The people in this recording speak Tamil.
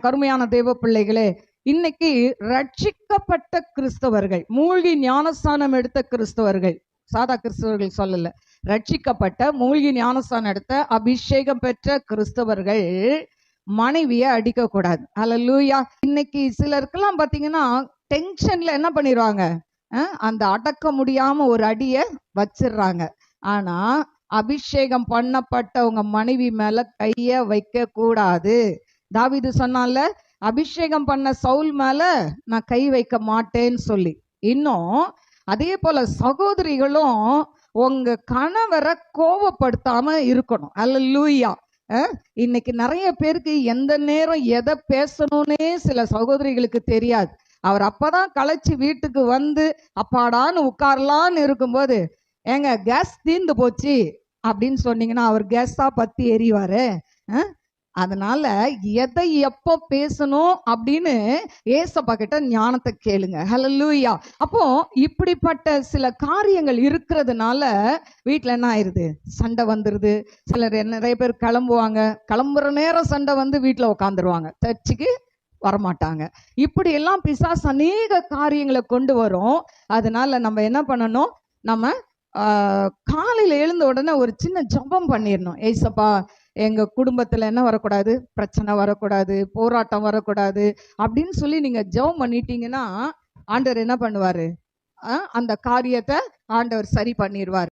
கருமையான தேவ பிள்ளைகளே, இன்னைக்கு ரட்சிக்கப்பட்ட கிறிஸ்தவர்கள், மூழ்கி ஞானஸ்தானம் எடுத்த கிறிஸ்தவர்கள், சாதா கிறிஸ்தவர்கள் சொல்லல, ரட்சிக்கப்பட்ட மூழ்கி ஞானஸ்தானம் எடுத்த அபிஷேகம் பெற்ற கிறிஸ்தவர்கள் மனைவியை அடிக்க கூடாது. அல்லேலூயா. இன்னைக்கு சிலருக்கெல்லாம் பாத்தீங்கன்னா டென்ஷன்ல என்ன பண்ணிடுவாங்க, அந்த அடக்க முடியாம ஒரு அடிய வச்சிடுறாங்க. ஆனா அபிஷேகம் பண்ணப்பட்டவங்க மனைவி மேல கைய வைக்க கூடாது. தாவீது சொன்னால, அபிஷேகம் பண்ண சவுல் மேல நான் கை வைக்க மாட்டேன்னு சொல்லி. இன்னும் அதே போல சகோதரிகளும் உங்க கணவரை கோபப்படுத்தாம இருக்கணும். அல்லேலூயா. இன்னைக்கு நிறைய பேருக்கு எந்த நேரம் எதை பேசணும்னே சில சகோதரிகளுக்கு தெரியாது. அவர் அப்பதான் களைச்சு வீட்டுக்கு வந்து அப்பாடான்னு உட்காரலான்னு இருக்கும்போது, ஏங்க கேஸ் தீர்ந்து போச்சு அப்படின்னு சொன்னீங்கன்னா அவர் கேஸா பத்தி எறிவாரு. அதனால எதை எப்போ பேசணும் அப்படின்னு ஏசப்பா கிட்ட ஞானத்தை கேளுங்க. ஹல்லேலூயா. அப்போ இப்படிப்பட்ட சில காரியங்கள் இருக்கிறதுனால வீட்டுல என்ன ஆயிருது, சண்டை வந்துருது. சிலர் நிறைய பேர் கிளம்புவாங்க, கிளம்புற நேரம் சண்டை வந்து வீட்டுல உட்காந்துருவாங்க, சர்ச்சுக்கு வரமாட்டாங்க. இப்படி எல்லாம் பிசாசு அநேக காரியங்களை கொண்டு வரும். அதனால நம்ம என்ன பண்ணணும், நம்ம காலையில எழுந்த உடனே ஒரு சின்ன ஜெபம் பண்ணிடணும். ஏசப்பா, எங்க குடும்பத்துல என்ன வரக்கூடாது, பிரச்சனை வரக்கூடாது, போராட்டம் வரக்கூடாது அப்படின்னு சொல்லி நீங்க ஜெபம் பண்ணிட்டீங்கன்னா ஆண்டவர் என்ன பண்ணுவாரு, அந்த காரியத்தை ஆண்டவர் சரி பண்ணிடுவார்.